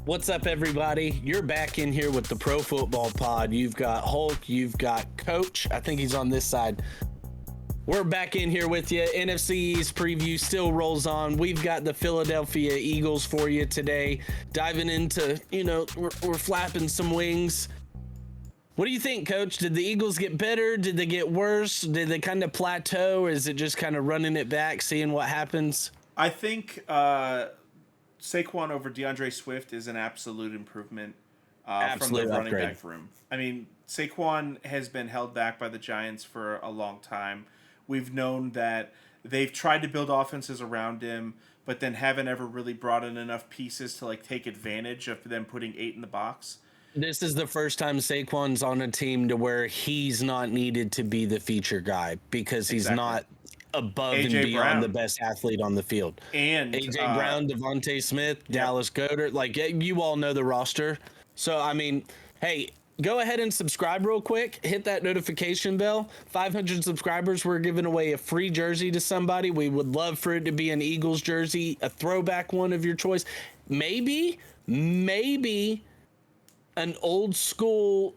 What's up, everybody? You're back in here with the Pro Football Pod. You've got Hulk, you've got Coach. I think he's on this side. We're back in here with you. NFC East preview still rolls on. We've got the Philadelphia Eagles for you today. Diving into, we're flapping some wings. What do you think, Coach? Did the Eagles get better? Did they get worse? Did they kind of plateau? Or is it just kind of running it back, seeing what happens? I think Saquon over DeAndre Swift is an absolute improvement from the running back room. I mean, Saquon has been held back by the Giants for a long time. We've known that they've tried to build offenses around him, but then haven't ever really brought in enough pieces to take advantage of them putting 8 in the box. This is the first time Saquon's on a team to where he's not needed to be the feature guy because he's not above and beyond the best athlete on the field. And AJ Brown, Devontae Smith, Dallas Goedert, you all know the roster. So, I mean, hey, go ahead and subscribe real quick. Hit that notification bell. 500 subscribers, we're giving away a free jersey to somebody. We would love for it to be an Eagles jersey, a throwback one of your choice. Maybe an old school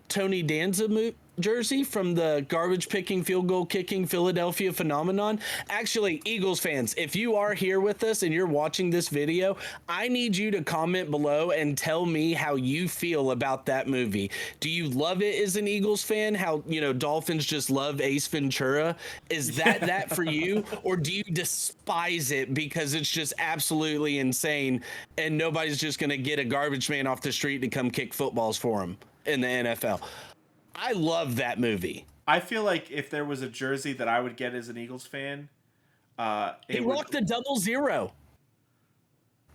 Tony Danza jersey from the garbage picking, field goal kicking Philadelphia phenomenon. Actually, Eagles fans, if you are here with us and you're watching this video, I need you to comment below and tell me how you feel about that movie. Do you love it as an Eagles fan? How, Dolphins just love Ace Ventura? Is that for you? Or do you despise it because it's just absolutely insane and nobody's just going to get a garbage man off the street to come kick footballs for him in the NFL? I love that movie. I feel like if there was a jersey that I would get as an Eagles fan, he rocked the 00.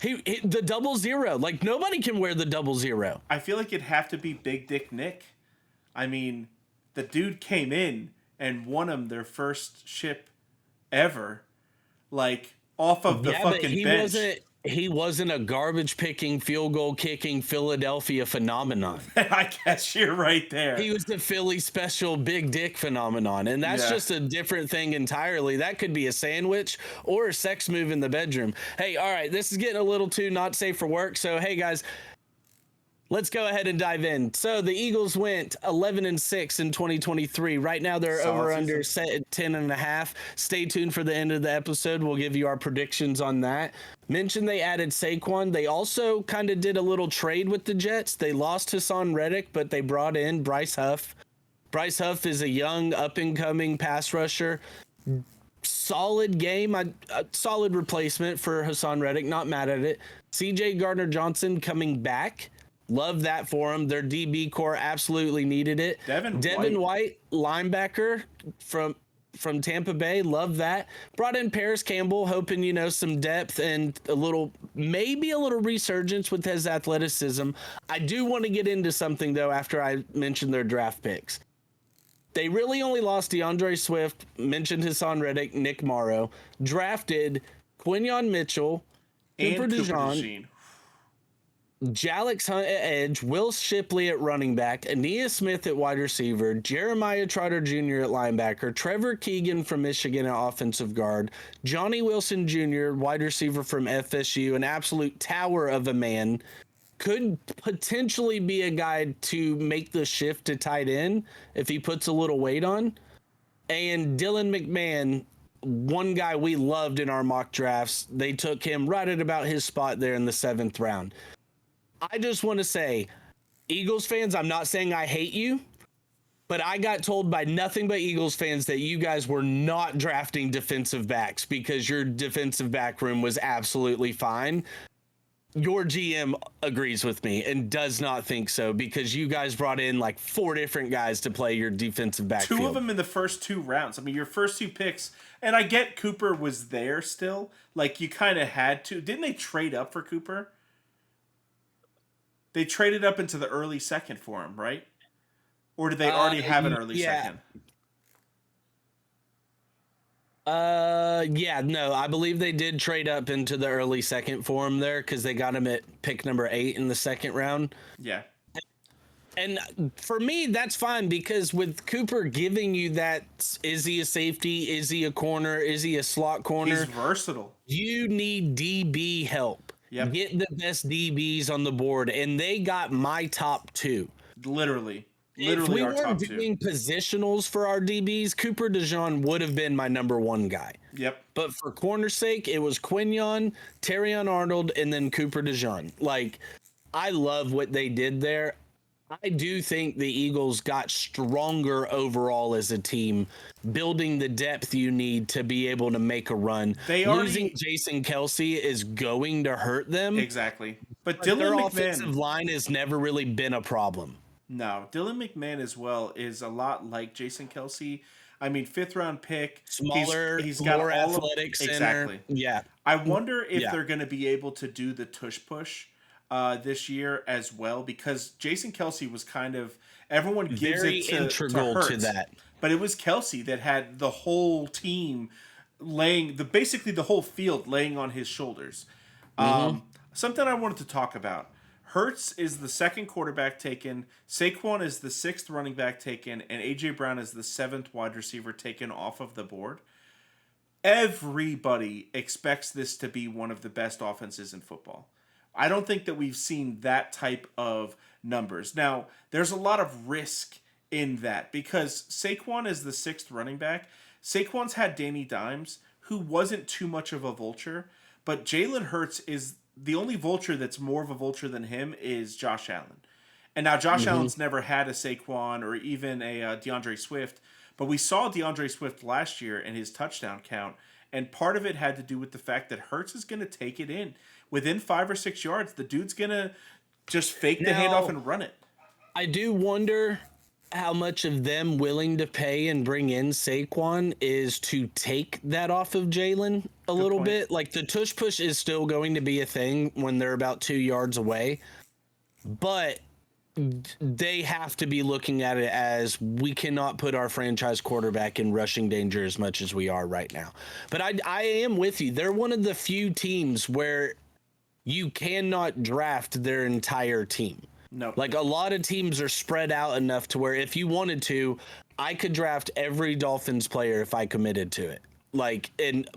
The 00. Like, nobody can wear the 00. I feel like it'd have to be Big Dick Nick. I mean, the dude came in and won them their first ship ever, off of the fucking bench. He wasn't a garbage picking, field goal kicking Philadelphia phenomenon. I guess you're right there. He was the Philly special big dick phenomenon. And that's just a different thing entirely. That could be a sandwich or a sex move in the bedroom. Hey, all right, this is getting a little too not safe for work. So, hey, guys, let's go ahead and dive in. So the Eagles went 11-6 in 2023. Right now they're over under set at 10.5. Stay tuned for the end of the episode. We'll give you our predictions on that. Mentioned they added Saquon. They also kind of did a little trade with the Jets. They lost Hassan Reddick, but they brought in Bryce Huff. Bryce Huff is a young up-and-coming pass rusher. Solid game. A solid replacement for Hassan Reddick. Not mad at it. CJ Gardner-Johnson coming back. Love that for him. Their DB core absolutely needed it. Devin White, linebacker from Tampa Bay. Love that. Brought in Paris Campbell, hoping, some depth and maybe a little resurgence with his athleticism. I do want to get into something, though, after I mention their draft picks. They really only lost DeAndre Swift, mentioned Hassan Reddick, Nick Morrow, drafted Quinyon Mitchell, Cooper DeJean, Jalix Hunt at edge, Will Shipley at running back, Aeneas Smith at wide receiver, Jeremiah Trotter Jr. at linebacker, Trevor Keegan from Michigan at offensive guard, Johnny Wilson Jr., wide receiver from FSU, an absolute tower of a man, could potentially be a guy to make the shift to tight end if he puts a little weight on, and Dylan McMahon, one guy we loved in our mock drafts. They took him right at about his spot there in the 7th round. I just want to say, Eagles fans, I'm not saying I hate you, but I got told by nothing but Eagles fans that you guys were not drafting defensive backs because your defensive back room was absolutely fine. Your GM agrees with me and does not think so because you guys brought in 4 different guys to play your defensive backfield. 2 of them in the first 2 rounds. I mean, your first 2 picks, and I get Cooper was there still. You kind of had to. Didn't they trade up for Cooper? They traded up into the early 2nd for him, right? Or did they already have an early 2nd? I believe they did trade up into the early 2nd for him there because they got him at pick number 8 in the 2nd round. Yeah. And for me, that's fine because with Cooper giving you that, is he a safety? Is he a corner? Is he a slot corner? He's versatile. You need DB help. get the best DBs on the board, and they got my top two. Literally If we our weren't top doing two. positionals for our DBs, Cooper DeJean would have been my number one guy. Yep. But for corner's sake, it was Quinyon, Terrion Arnold, and then Cooper DeJean. Like, I love what they did there. I do think the Eagles got stronger overall as a team, building the depth you need to be able to make a run. Losing Jason Kelce is going to hurt them. Exactly. But Dylan their McMahon, offensive line has never really been a problem. No, Dylan McMahon as well is a lot like Jason Kelce. I mean, 5th round pick, smaller, he's got more all athletic center. Exactly. Yeah. I wonder if they're going to be able to do the tush push this year as well, because Jason Kelce was kind of, everyone gives very it to integral Hurts, to that, but it was Kelce that had the whole team basically the whole field laying on his shoulders. Something I wanted to talk about. Hurts is the 2nd quarterback taken, Saquon is the 6th running back taken, and A.J. Brown is the 7th wide receiver taken off of the board. Everybody expects this to be one of the best offenses in football. I don't think that we've seen that type of numbers. Now, there's a lot of risk in that because Saquon is the 6th running back. Saquon's had Danny Dimes, who wasn't too much of a vulture, but Jalen Hurts is the only vulture that's more of a vulture than him is Josh Allen. And now Josh Allen's never had a Saquon or even a DeAndre Swift, but we saw DeAndre Swift last year in his touchdown count, and part of it had to do with the fact that Hurts is going to take it in. Within 5 or 6 yards, the dude's going to just fake the handoff and run it. I do wonder how much of them willing to pay and bring in Saquon is to take that off of Jalen a little bit. Like, the tush push is still going to be a thing when they're about 2 yards away, but they have to be looking at it as we cannot put our franchise quarterback in rushing danger as much as we are right now. But I am with you. They're one of the few teams where you cannot draft their entire team. No. Like, a lot of teams are spread out enough to where if you wanted to, I could draft every Dolphins player if I committed to it. Like, and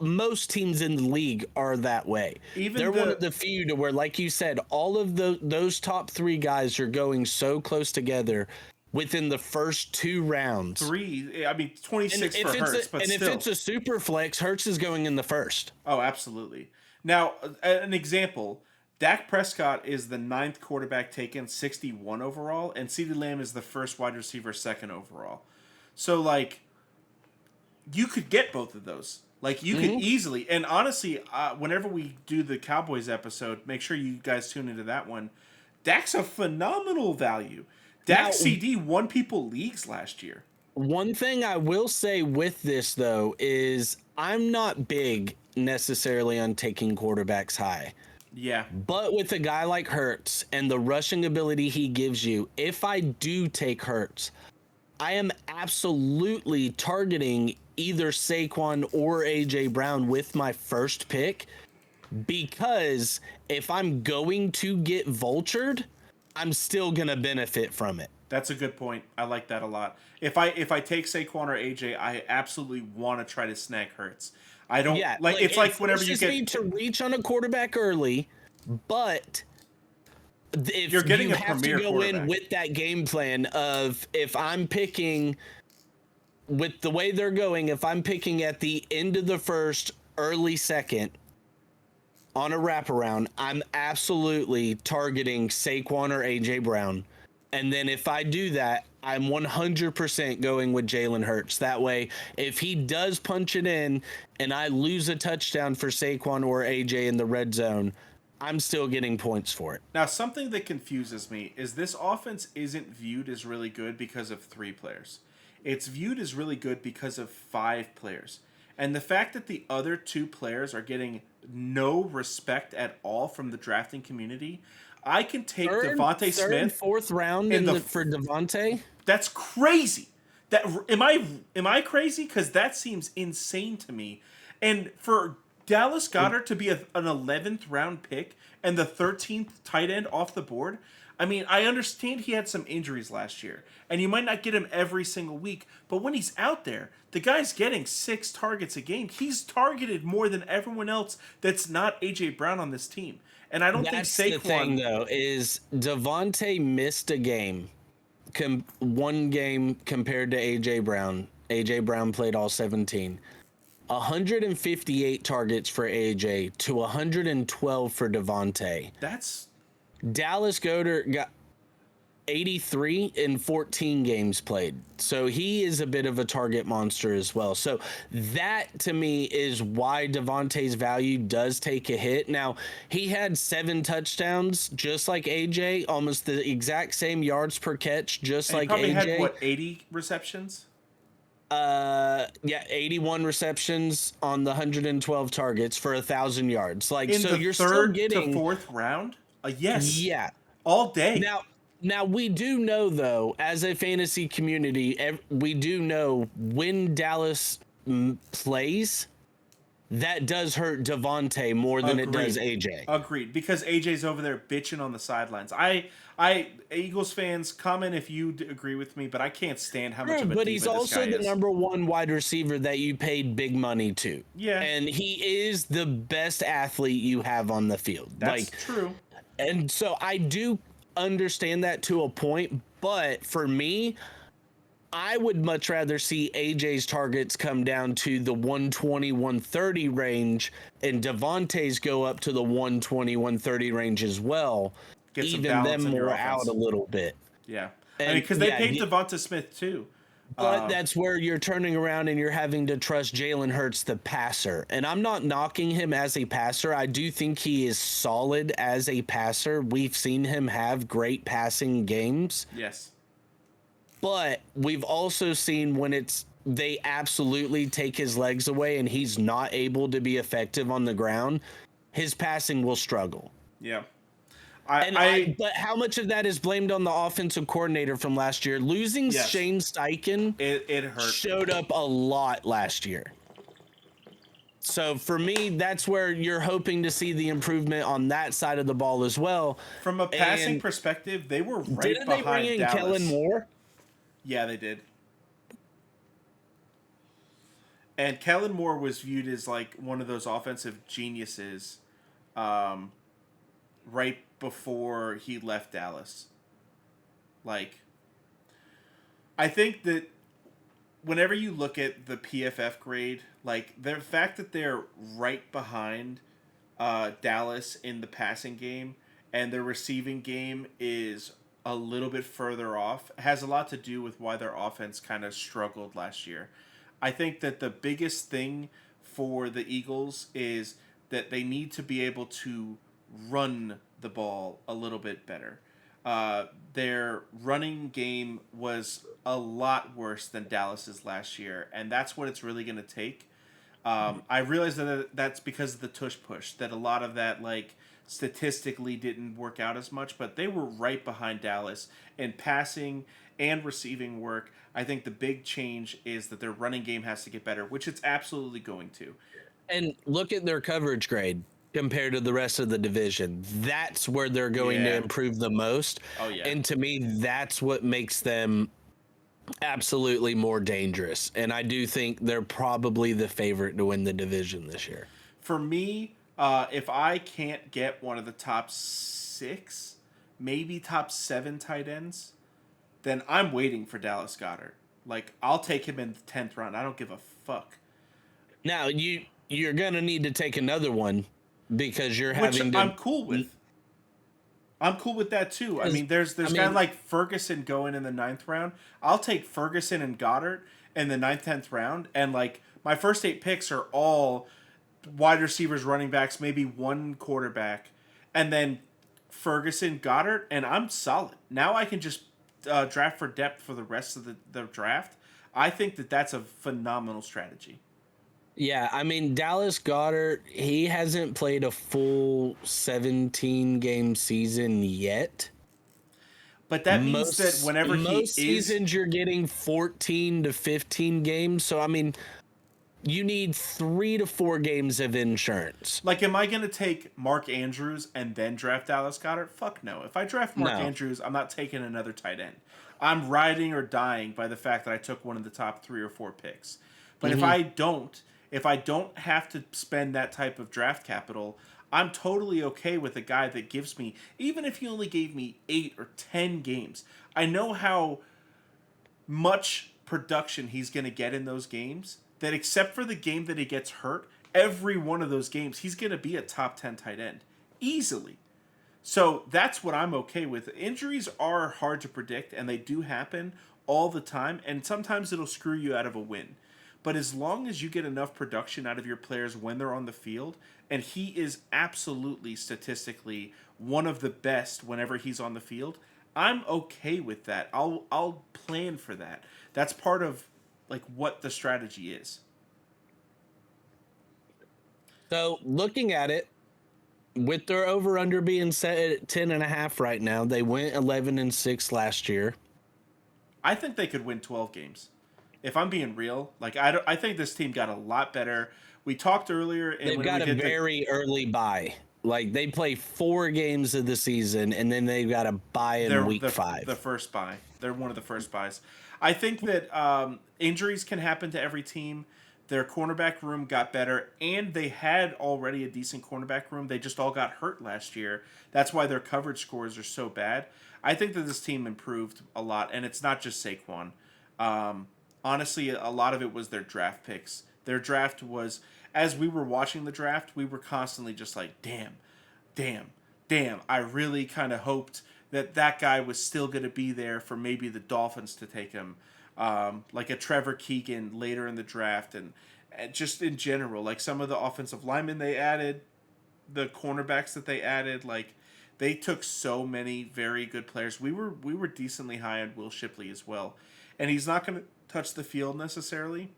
most teams in the league are that way. They're one of the few to where, like you said, all of those top 3 guys are going so close together within the first 2 rounds. 3, I mean, 26 for Hurts, but still. If it's a super flex, Hurts is going in the first. Oh, absolutely. Now, an example, Dak Prescott is the 9th quarterback taken, 61 overall, and CeeDee Lamb is the 1st wide receiver, 2nd overall. So, like, you could get both of those. Like, you could easily, and honestly, whenever we do the Cowboys episode, make sure you guys tune into that one. Dak's a phenomenal value. Dak CD won people leagues last year. One thing I will say with this, though, is I'm not big necessarily on taking quarterbacks high. Yeah. But with a guy like Hurts and the rushing ability he gives you, if I do take Hurts, I am absolutely targeting either Saquon or A.J. Brown with my first pick, because if I'm going to get vultured, I'm still going to benefit from it. That's a good point. I like that a lot. If I take Saquon or AJ, I absolutely want to try to snag Hurts. I don't like it's like whenever you get need to reach on a quarterback early, but if you're getting you a have premier to go in with that game plan of, if I'm picking with the way they're going, if I'm picking at the end of the first, early second on a wraparound, I'm absolutely targeting Saquon or AJ Brown. And then if I do that, I'm 100% going with Jalen Hurts. That way, if he does punch it in and I lose a touchdown for Saquon or AJ in the red zone, I'm still getting points for it. Now, something that confuses me is this offense isn't viewed as really good because of 3 players. It's viewed as really good because of 5 players. And the fact that the other 2 players are getting no respect at all from the drafting community, I can take Devontae Smith, 4th round for Devontae. That's crazy. That am I crazy? Because that seems insane to me. And for Dallas Goedert to be an 11th round pick and the 13th tight end off the board, I mean, I understand he had some injuries last year, and you might not get him every single week, but when he's out there, the guy's getting 6 targets a game. He's targeted more than everyone else that's not AJ Brown on this team. And I don't That's think the Saquon. thing, though, is Davante missed a game, one game compared to AJ Brown. AJ Brown played all 17. 158 targets for AJ to 112 for Davante. That's Dallas Goedert got 83 in 14 games played. So he is a bit of a target monster as well. So that to me is why Davante's value does take a hit. Now, he had 7 touchdowns just like AJ, almost the exact same yards per catch just and like he probably AJ. had what, 80 receptions? Yeah, 81 receptions on the 112 targets for 1,000 yards. Like, in so the you're third still getting to fourth round? Yes. Yeah. All day. Now we do know, though, as a fantasy community, we do know when Dallas plays, that does hurt Davante more than it does AJ. Agreed, because AJ's over there bitching on the sidelines. Eagles fans, comment if you agree with me, but I can't stand how much of a But diva he's this also guy the is. number 1 wide receiver that you paid big money to. Yeah. And he is the best athlete you have on the field. That's true. And so I do understand that to a point, but for me, I would much rather see AJ's targets come down to the 120, 130 range and Davante's go up to the 120, 130 range as well. Get some even balance them in your more offense. out a little bit. Yeah. And I mean, because they paid Devonta Smith too. But that's where you're turning around and you're having to trust Jalen Hurts, the passer. And I'm not knocking him as a passer. I do think he is solid as a passer. We've seen him have great passing games. Yes. But we've also seen when they absolutely take his legs away and he's not able to be effective on the ground, his passing will struggle. Yeah. But how much of that is blamed on the offensive coordinator from last year? Losing Shane Steichen, it hurt. Showed up a lot last year. So for me, that's where you're hoping to see the improvement on that side of the ball as well. From a passing perspective, they were right didn't behind they bring in Dallas. Kellen Moore? Yeah, they did. And Kellen Moore was viewed as like one of those offensive geniuses right before he left Dallas. Like, I think that whenever you look at the PFF grade, like the fact that they're right behind Dallas in the passing game and their receiving game is a little bit further off has a lot to do with why their offense kind of struggled last year. I think that the biggest thing for the Eagles is that they need to be able to run the ball a little bit better. Their running game was a lot worse than Dallas's last year, and that's what it's really going to take. I realize that that's because of the tush push, that a lot of that like statistically didn't work out as much, but they were right behind Dallas in passing and receiving work. I think the big change is that their running game has to get better, which it's absolutely going to. And look at their coverage grade compared to the rest of the division. That's where they're going to improve the most. Oh, yeah. And to me, that's what makes them absolutely more dangerous. And I do think they're probably the favorite to win the division this year. For me, if I can't get one of the top 6, maybe top 7 tight ends, then I'm waiting for Dallas Goedert. Like, I'll take him in the 10th round. I don't give a fuck. Now, you're going to need to take another one because you're having to... I'm cool with. I'm cool with that too. I mean, there's guys like Ferguson going in the 9th round. I'll take Ferguson and Goddard in the 9th, 10th round. And like my first 8 picks are all wide receivers, running backs, maybe one quarterback, and then Ferguson, Goddard, and I'm solid. Now I can just draft for depth for the rest of the draft. I think that that's a phenomenal strategy. Yeah, I mean, Dallas Goedert, he hasn't played a full 17-game season yet. But that means that whenever most seasons you're getting 14 to 15 games. So, I mean, you need 3 to 4 games of insurance. Like, am I going to take Mark Andrews and then draft Dallas Goedert? Fuck no. If I draft Mark Andrews, I'm not taking another tight end. I'm riding or dying by the fact that I took one of the top 3 or 4 picks. But if I don't have to spend that type of draft capital, I'm totally okay with a guy that gives me, even if he only gave me 8 or 10 games, I know how much production he's going to get in those games, that except for the game that he gets hurt, every one of those games, he's going to be a top 10 tight end. Easily. So that's what I'm okay with. Injuries are hard to predict, and they do happen all the time, and sometimes it'll screw you out of a win. But as long as you get enough production out of your players when they're on the field, and he is absolutely statistically one of the best whenever he's on the field, I'm okay with that. I'll plan for that. That's part of like what the strategy is. So looking at it, with their over-under being set at 10.5 right now, they went 11-6 last year. I think they could win 12 games. If I'm being real, like I think this team got a lot better. We talked earlier, and they've got a very early bye. Like they play 4 games of the season, and then they've got a bye in week 5. The first bye. They're one of the first byes. I think that injuries can happen to every team. Their cornerback room got better, and they had already a decent cornerback room. They just all got hurt last year. That's why their coverage scores are so bad. I think that this team improved a lot, and it's not just Saquon. Honestly, a lot of it was their draft picks. Their draft was, as we were watching the draft, we were constantly just like, damn. I really kind of hoped that guy was still going to be there for maybe the Dolphins to take him. Like a Trevor Keegan later in the draft, and just in general, like some of the offensive linemen they added, the cornerbacks that they added, like they took so many very good players. We were decently high on Will Shipley as well, and he's not going to touch the field necessarily,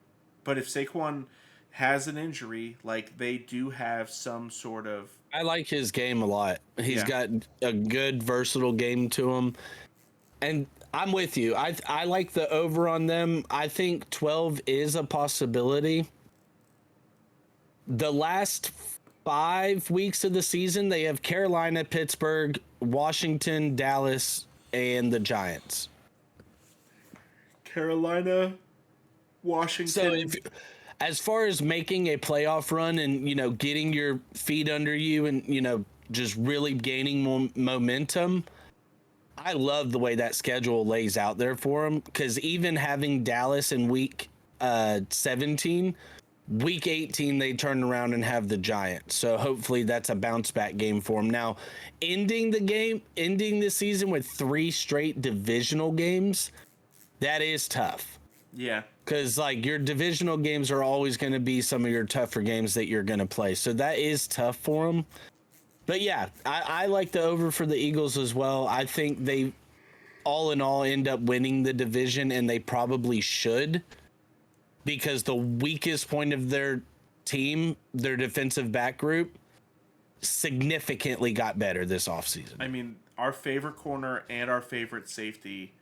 but if Saquon has an injury, like they do have some sort of. I like his game a lot. He's got a good versatile game to him, and I'm with you. I like the over on them. I think 12 is a possibility. The last 5 weeks of the season, they have Carolina, Pittsburgh, Washington, Dallas, and the Giants. Carolina, Washington. So as far as making a playoff run and, getting your feet under you and, just really gaining momentum, I love the way that schedule lays out there for them, because even having Dallas in week 17, week 18, they turn around and have the Giants. So hopefully that's a bounce back game for them. Now, ending the season with 3 straight divisional games, that is tough. Yeah. Because your divisional games are always going to be some of your tougher games that you're going to play. So that is tough for them. But yeah, I like the over for the Eagles as well. I think they, all in all, end up winning the division, and they probably should, because the weakest point of their team, their defensive back group, significantly got better this offseason. I mean, our favorite corner and our favorite safety,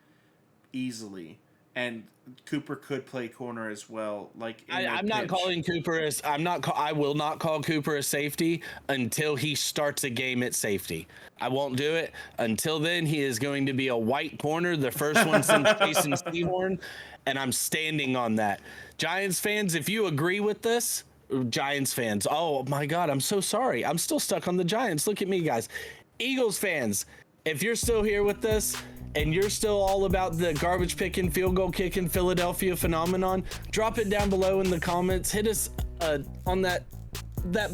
easily. And Cooper could play corner as well. I'm not calling Cooper as I will not call Cooper a safety until he starts a game at safety. I won't do it. Until then, he is going to be a white corner, the first one since Jason Sehorn, and I'm standing on that. Giants fans, if you agree with this, Giants fans, oh my God, I'm so sorry. I'm still stuck on the Giants. Look at me, guys. Eagles fans, if you're still here with us, and you're still all about the garbage picking, field goal kicking Philadelphia phenomenon, drop it down below in the comments. Hit us on that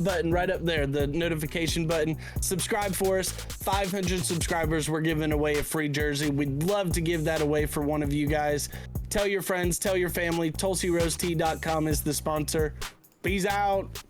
button right up there, the notification button. Subscribe for us. 500 subscribers, we're giving away a free jersey. We'd love to give that away for one of you guys. Tell your friends, tell your family. TulsiRoseTea.com is the sponsor. Peace out.